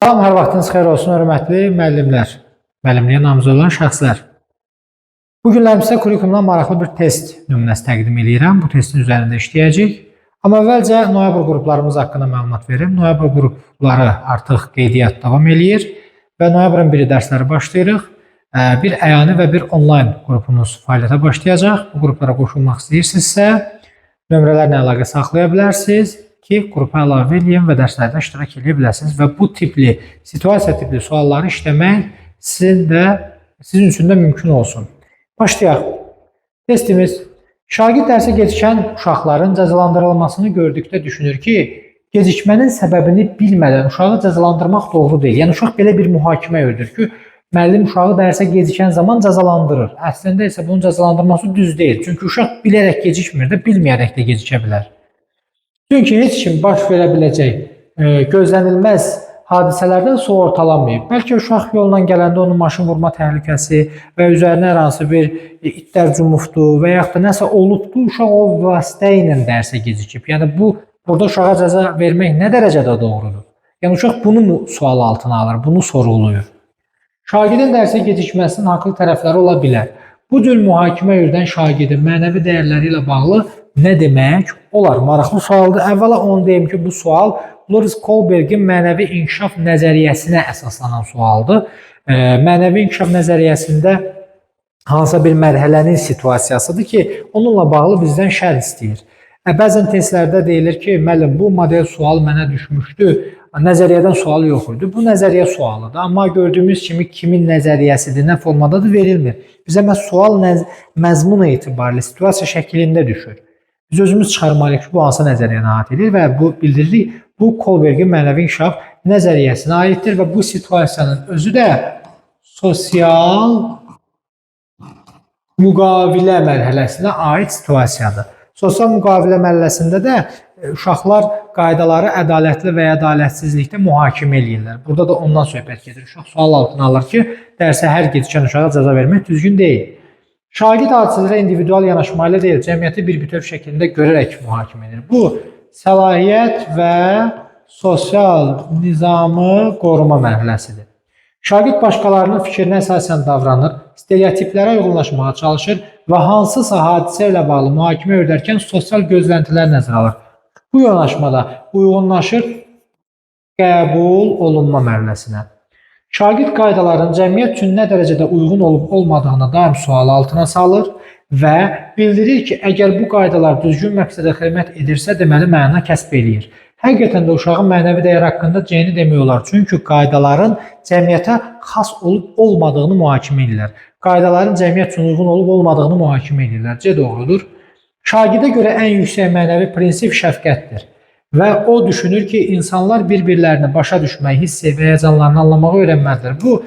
Salam, hər vaxtınız xeyir olsun, hörmətli müəllimlər, müəllimliyə namizəd olan şəxslər. Bu günlər sizə kurikulumdan maraqlı bir test nümunəsi təqdim edirəm. Bu testin üzərində işləyəcəyik. Amma əvvəlcə noyabr qruplarımız haqqında məlumat verim. Noyabr qrupları artıq qeydiyyat davam eləyir və noyabrın 1-i dərsləri başlayırıq. Bir əyani və bir onlayn qrupumuz fəaliyyətə başlayacaq. Bu qruplara qoşulmaq istəyirsinizsə, nömrələrlə əlaqə saxlaya bilərsiniz ki, qrupa əlavə edin və dərslərdə iştirak edə bilərsiniz və bu tipli, situasiya tipli sualları işləmək sizin üçün də mümkün olsun. Başlayaq. Testimiz. Şagird dərsə gecikən uşaqların cəzalandırılmasını gördükdə düşünür ki, gecikmənin səbəbini bilmədən uşağı cəzalandırmaq doğru deyil. Yəni, uşaq belə bir mühakimə yürüdür ki, müəllim uşağı dərsə gecikən zaman cəzalandırır. Əslində isə bunun cəzalandırması düz deyil. Çünki uşaq bilərək gecikmir də, bilməyərək də gecikə bilər. Çünki heç kim baş verə biləcək gözlənilməz hadisələrdən sığortalanmayıb. Bəlkə uşaq yolla gələndə onun maşın vurma təhlükəsi və üzərinə hər hansı bir itlər cumubdu və yaxud da nəsə olubdu, uşaq o vasitə ilə dərsə gecikib. Yəni, burada uşağa cəza vermək nə dərəcədə doğrudur? Yəni, uşaq bunu sual altına alır, bunu sorğuluyur. Şagirdin dərsə gecikməsinin haqlı tərəfləri ola bilər. Bu cür mühakimə yürüdən şagirdin mənəvi dəyərləri ilə bağlı nə demək olar? Maraqlı sualdır. Əvvəla onu deyim ki, bu sual Loris Kohlbergin mənəvi inkişaf nəzəriyyəsinə əsaslanan sualdır. Mənəvi inkişaf nəzəriyyəsində hansısa bir mərhələnin situasiyasıdır ki, onunla bağlı bizdən şərh istəyir. Bəzən testlərdə deyilir ki, müəllim, bu model sual mənə düşmüşdü, nəzəriyyədən sual yox idi. Bu nəzəriyyə sualıdır. Amma gördüyümüz kimi kimin nəzəriyyəsidir, nə formadadır verilmir. Bizə sual məzmun etibarilə situasiya şəklində düşür. Biz özümüz çıxarmalıyıq ki, bu hansı nəzəriyyəni aid edir və bu bildiririk, bu Kohlbergin mənəvi inkişaf nəzəriyyəsinə aiddir və bu situasiyanın özü də sosial müqavilə mərhələsinə aid situasiyadır. Sosial müqavilə mərhələsində də uşaqlar qaydaları ədalətli və ya ədalətsizlikdə mühakimə edirlər. Burada da ondan söhbət gedir. Uşaq sual altına alır ki, dərsə hər gecikən uşağa cəza vermək düzgün deyil. Şagird hadisələrə individual yanaşma ilə deyil, cəmiyyəti bir bütöv şəklində görərək mühakimə edir. Bu, səlahiyyət və sosial nizamı qoruma mərhələsidir. Şagird başqalarının fikrinə əsasən davranır, stereotiplərə uyğunlaşmağa çalışır və hansısa hadisə ilə bağlı mühakimə edərkən sosial gözləntilər nəzərə alır. Bu yanaşmada uyğunlaşır qəbul olunma mərhələsinə. Şagird qaydaların cəmiyyət üçün nə dərəcədə uyğun olub-olmadığını daim sual altına salır və bildirir ki, əgər bu qaydalar düzgün məqsədə xidmət edirsə, deməli məna kəsb eləyir. Həqiqətən də uşağın mənəvi dəyər haqqında C-ni demək olar. Çünki qaydaların cəmiyyətə xas olub-olmadığını mühakimə edirlər. Qaydaların cəmiyyət üçün uyğun olub-olmadığını mühakimə edirlər. C doğrudur. Şagirdə görə ən yüksək mənəvi prinsip şəfqətdir. Və o düşünür ki, insanlar bir-birlərini başa düşmək, hiss və həyəcanlarını anlamağı öyrənməlidir. Bu,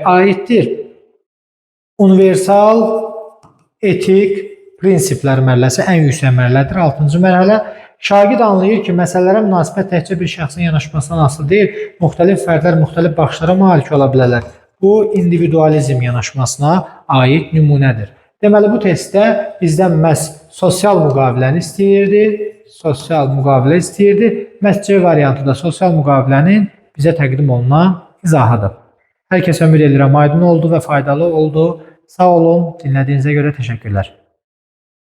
aiddir universal etik prinsiplər mərhələsi ən yüksək mərhələdir. 6-cı mərhələ. Şagird anlayır ki, məsələlərə münasibət təkcə bir şəxsin yanaşmasından asılı deyil, müxtəlif fərdlər müxtəlif baxışlara malik ola bilərlər. Bu, individualizm yanaşmasına aid nümunədir. Deməli, bu testdə bizdən məhz sosial müqaviləni istəyirdi. Məhz C variantı da sosial müqavilənin bizə təqdim olunan izahıdır. Hər kəsə ümid edirəm aydın oldu və faydalı oldu. Sağ olun, dinlədiyinizə görə təşəkkürlər.